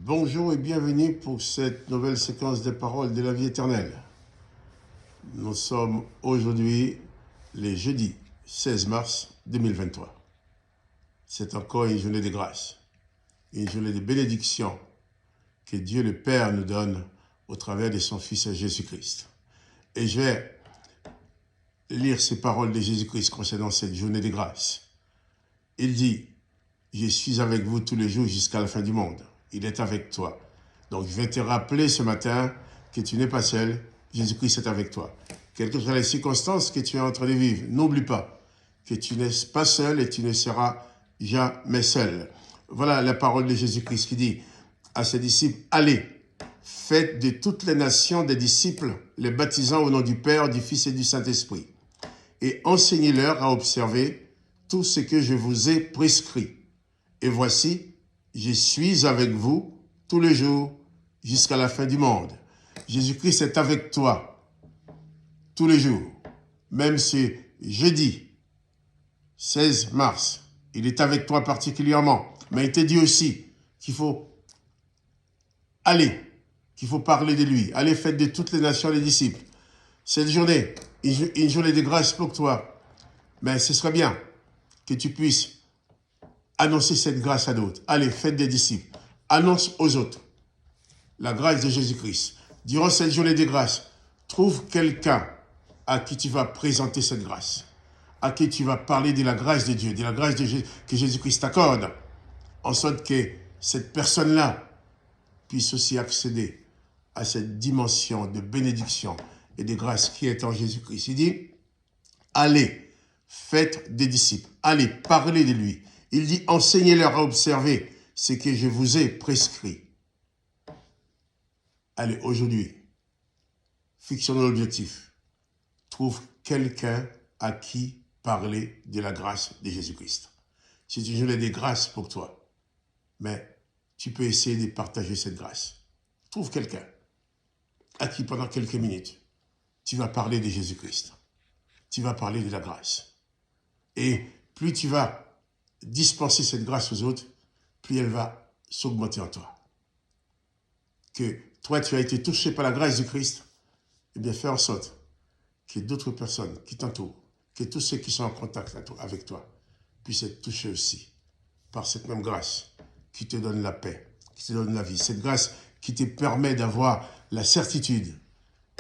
Bonjour et bienvenue pour cette nouvelle séquence des paroles de la vie éternelle. Nous sommes aujourd'hui le jeudi 16 mars 2023. C'est encore une journée de grâce, une journée de bénédiction que Dieu le Père nous donne au travers de son Fils Jésus-Christ. Et je vais lire ces paroles de Jésus-Christ concernant cette journée de grâce. Il dit, « Je suis avec vous tous les jours jusqu'à la fin du monde. » Il est avec toi. Donc, je vais te rappeler ce matin que tu n'es pas seul. Jésus-Christ est avec toi. Quelles que soient les circonstances que tu es en train de vivre, n'oublie pas que tu n'es pas seul et tu ne seras jamais seul. Voilà la parole de Jésus-Christ qui dit à ses disciples, « Allez, faites de toutes les nations des disciples, les baptisant au nom du Père, du Fils et du Saint-Esprit, et enseignez-leur à observer tout ce que je vous ai prescrit. Et voici, je suis avec vous tous les jours jusqu'à la fin du monde. » Jésus-Christ est avec toi tous les jours. Même ce jeudi 16 mars, il est avec toi particulièrement. Mais il te dit aussi qu'il faut aller, qu'il faut parler de lui. Allez, faites de toutes les nations les disciples. Cette journée, une journée de grâce pour toi. Mais ce serait bien que tu puisses annoncer cette grâce à d'autres. Allez, faites des disciples. Annonce aux autres la grâce de Jésus-Christ. Durant cette journée de grâce, trouve quelqu'un à qui tu vas présenter cette grâce, à qui tu vas parler de la grâce de Dieu, de la grâce que Jésus-Christ t'accorde, en sorte que cette personne-là puisse aussi accéder à cette dimension de bénédiction et de grâce qui est en Jésus-Christ. Il dit, allez, faites des disciples, allez, parlez de lui. Il dit, enseignez-leur à observer ce que je vous ai prescrit. Allez, aujourd'hui, fixons l'objectif. Trouve quelqu'un à qui parler de la grâce de Jésus-Christ. C'est une journée de grâce pour toi, mais tu peux essayer de partager cette grâce. Trouve quelqu'un à qui, pendant quelques minutes, tu vas parler de Jésus-Christ. Tu vas parler de la grâce. Et plus tu vas dispenser cette grâce aux autres, plus elle va s'augmenter en toi. Que toi, tu as été touché par la grâce du Christ, eh bien, fais en sorte que d'autres personnes qui t'entourent, que tous ceux qui sont en contact avec toi, puissent être touchés aussi par cette même grâce qui te donne la paix, qui te donne la vie. Cette grâce qui te permet d'avoir la certitude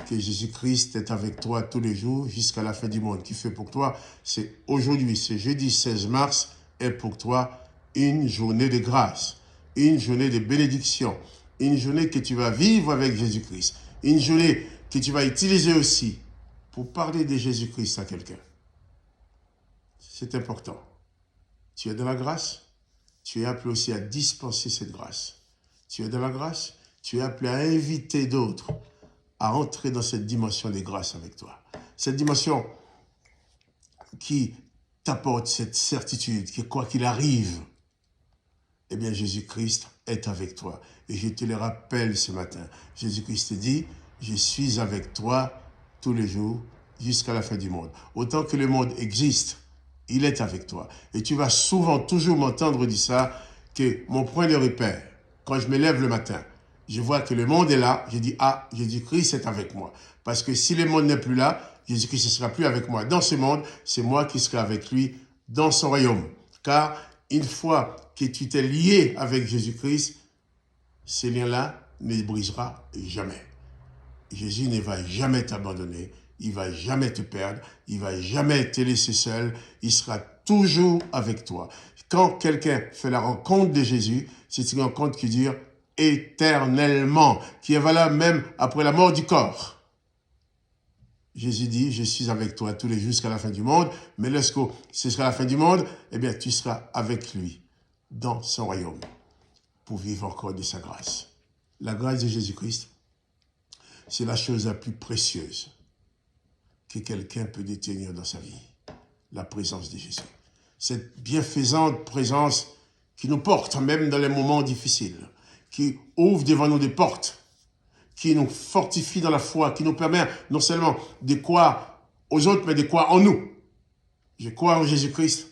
que Jésus-Christ est avec toi tous les jours jusqu'à la fin du monde. Qui fait pour toi, c'est aujourd'hui, c'est jeudi 16 mars, est pour toi une journée de grâce, une journée de bénédiction, une journée que tu vas vivre avec Jésus-Christ, une journée que tu vas utiliser aussi pour parler de Jésus-Christ à quelqu'un. C'est important. Tu es dans la grâce, tu es appelé aussi à dispenser cette grâce. Tu es dans la grâce, tu es appelé à inviter d'autres à entrer dans cette dimension de grâce avec toi. Cette dimension qui t'apporte cette certitude que quoi qu'il arrive, eh bien Jésus-Christ est avec toi. Et je te le rappelle ce matin. Jésus-Christ te dit, je suis avec toi tous les jours jusqu'à la fin du monde. Autant que le monde existe, il est avec toi. Et tu vas souvent, toujours m'entendre dire ça, que mon point de repère, quand je me lève le matin, je vois que le monde est là, je dis, ah, Jésus-Christ est avec moi. Parce que si le monde n'est plus là, Jésus-Christ ne sera plus avec moi. Dans ce monde, c'est moi qui serai avec lui dans son royaume. Car une fois que tu t'es lié avec Jésus-Christ, ce lien-là ne brisera jamais. Jésus ne va jamais t'abandonner, il ne va jamais te perdre, il ne va jamais te laisser seul, il sera toujours avec toi. Quand quelqu'un fait la rencontre de Jésus, c'est une rencontre qui dure éternellement, qui est valable même après la mort du corps. Jésus dit, je suis avec toi tous les jours jusqu'à la fin du monde, mais lorsque ce sera la fin du monde, eh bien, tu seras avec lui dans son royaume pour vivre encore de sa grâce. La grâce de Jésus-Christ, c'est la chose la plus précieuse que quelqu'un peut détenir dans sa vie, la présence de Jésus. Cette bienfaisante présence qui nous porte même dans les moments difficiles, qui ouvre devant nous des portes, qui nous fortifie dans la foi, qui nous permet non seulement de croire aux autres, mais de croire en nous. Je crois en Jésus-Christ.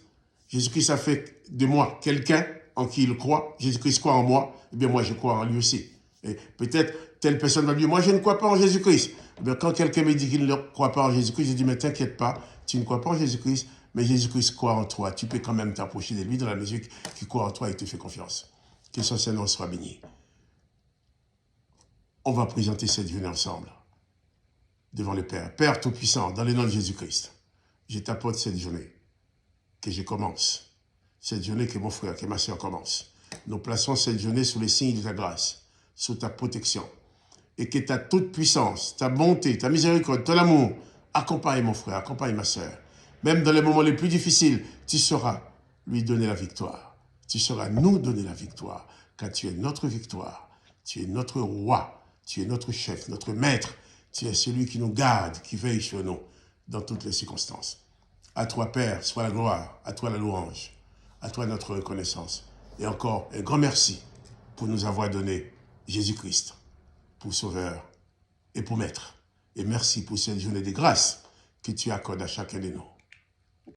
Jésus-Christ a fait de moi quelqu'un en qui il croit. Jésus-Christ croit en moi, eh bien moi je crois en lui aussi. Et peut-être telle personne va dire, moi je ne crois pas en Jésus-Christ. Eh bien, quand quelqu'un me dit qu'il ne croit pas en Jésus-Christ, je dis, mais t'inquiète pas, tu ne crois pas en Jésus-Christ, mais Jésus-Christ croit en toi. Tu peux quand même t'approcher de lui dans la mesure qu'il croit en toi et te fait confiance. Que son Seigneur soit béni. On va présenter cette journée ensemble, devant le Père. Père Tout-Puissant, dans le nom de Jésus-Christ, je t'apporte cette journée, que je commence. Cette journée que mon frère, que ma soeur commence. Nous plaçons cette journée sous les signes de ta grâce, sous ta protection. Et que ta toute puissance, ta bonté, ta miséricorde, ton amour, accompagne mon frère, accompagne ma soeur. Même dans les moments les plus difficiles, tu sauras lui donner la victoire. Tu sauras nous donner la victoire, car tu es notre victoire. Tu es notre roi, tu es notre chef, notre maître. Tu es celui qui nous garde, qui veille sur nous dans toutes les circonstances. À toi, Père, soit la gloire, à toi la louange, à toi notre reconnaissance. Et encore, un grand merci pour nous avoir donné Jésus-Christ pour sauveur et pour maître. Et merci pour cette journée de grâce que tu accordes à chacun de nous.